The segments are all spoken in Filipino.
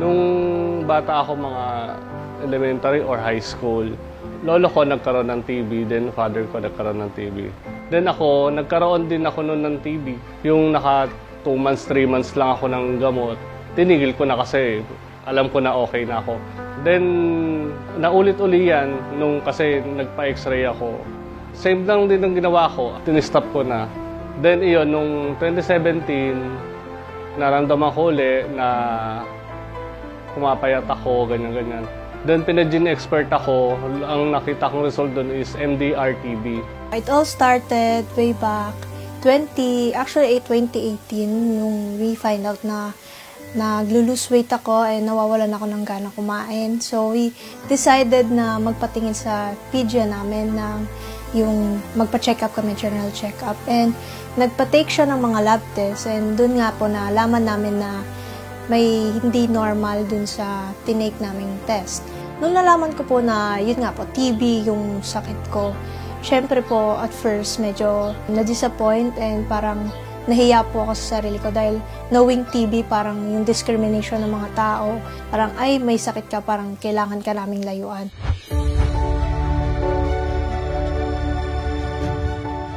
Nung bata ako, mga elementary or high school, lolo ko nagkaroon ng TB, then father ko nagkaroon ng TB. Then ako, nagkaroon din ako noon ng TB. Yung naka 2 months, 3 months lang ako ng gamot, tinigil ko na kasi alam ko na okay na ako. Then, naulit-uli yan nung kasi nagpa-x-ray ako. Same lang din ang ginawa ko, tinistop ko na. Then iyon, nung 2017, naramdaman ko ulit na pumapayat ako, ganyan-ganyan. Then pinag-gene expert ako, ang nakita kong result doon is MDR-TB. It all started way back 2018 nung we find out na naglo-lose weight ako and nawawalan ako ng gana kumain. So we decided na magpatingin sa PGA namin ng yung magpa-check up kami, general check-up. And nagpa-take siya ng mga lab tests and dun nga po nalaman namin na may hindi normal dun sa tinake naming test. Nung nalaman ko po na yun nga po, TB yung sakit ko, syempre po at first medyo na-disappoint and parang nahiya po ako sa sarili ko dahil knowing TB parang yung discrimination ng mga tao, parang ay may sakit ka, parang kailangan ka naming layuan.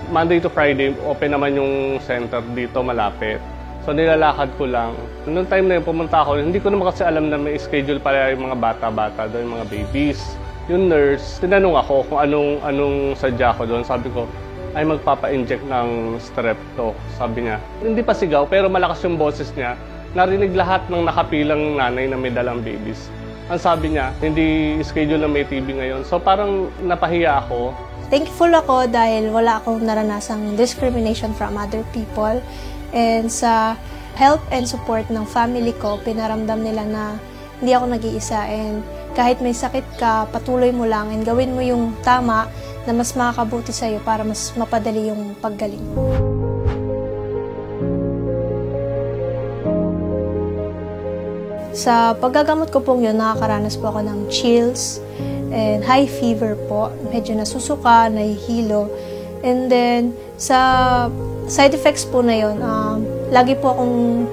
Monday to Friday, open naman yung center dito malapit. So nilalakad ko lang. Noong time na yun, pumunta ako, hindi ko naman kasi alam na may schedule pala yung mga bata-bata doon, yung mga babies. Yung nurse, tinanong ako kung anong sadya ko doon. Sabi ko, ay magpapa-inject ng strep to. Sabi niya, hindi pa sigaw pero malakas yung boses niya. Narinig lahat ng nakapilang nanay na may dalang babies. Ang sabi niya, hindi schedule na may TB ngayon. So parang napahiya ako. Thankful ako dahil wala akong naranasang discrimination from other people. And sa help and support ng family ko, pinaramdam nila na hindi ako nag-iisa. And kahit may sakit ka, patuloy mo lang and gawin mo yung tama na mas makakabuti sa'yo para mas mapadali yung paggaling. Sa paggagamot ko pong yun, nakakaranas po ako ng chills and high fever po. Medyo nasusuka, nahihilo. And then, sa side effects po na yun, lagi po akong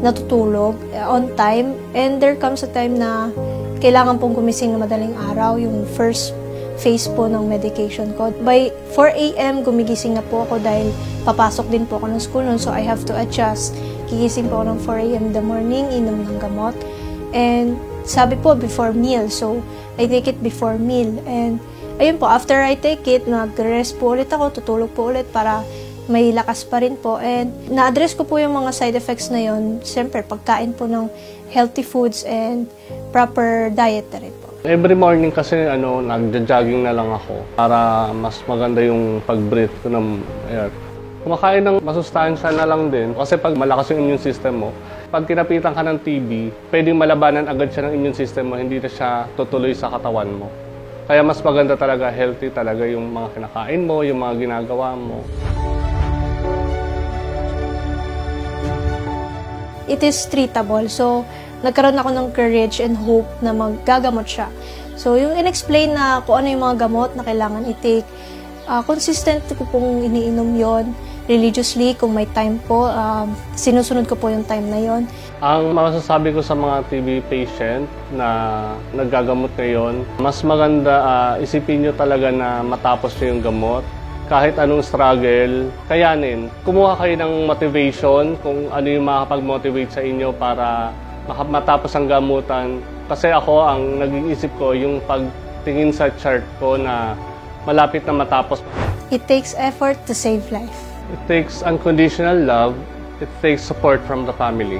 natutulog on time. And there comes a time na kailangan pong gumising na madaling araw, yung first phase po ng medication ko. By 4 a.m. gumigising na po ako dahil papasok din po ako ng school noon, so I have to adjust. Gigising po ako ng 4 a.m. in the morning, inom ng gamot. And sabi po, before meal. So, I take it before meal. And ayun po, after I take it, nag-rest po ulit ako, tutulog po ulit para may lakas pa rin po. And na-address ko po yung mga side effects na yun. Siyempre, pagkain po ng healthy foods and proper diet na rin po. Every morning kasi nagja-jogging na lang ako para mas maganda yung pag-breathe ko ng air. Kumakain ng masustansya na lang din kasi pag malakas yung immune system mo, pag kinapitan ka ng TB, pwedeng malabanan agad siya ng immune system mo, hindi na siya tutuloy sa katawan mo. Kaya mas maganda talaga, healthy talaga yung mga kinakain mo, yung mga ginagawa mo. It is treatable. So, nagkaroon ako ng courage and hope na maggagamot siya. So, yung in-explain na kung ano yung mga gamot na kailangan i-take, consistent ko pong iniinom yon religiously, kung may time po, sinusunod ko po yung time na yon. Ang masasabi ko sa mga TB patient na naggagamot ngayon, mas maganda isipin nyo talaga na matapos nyo yung gamot. Kahit anong struggle, kayanin. Kumuha kayo ng motivation kung ano yung makakapag-motivate sa inyo para matapos ang gamutan. Kasi ako, ang naging isip ko, yung pagtingin sa chart ko na malapit na matapos. It takes effort to save life. It takes unconditional love. It takes support from the family.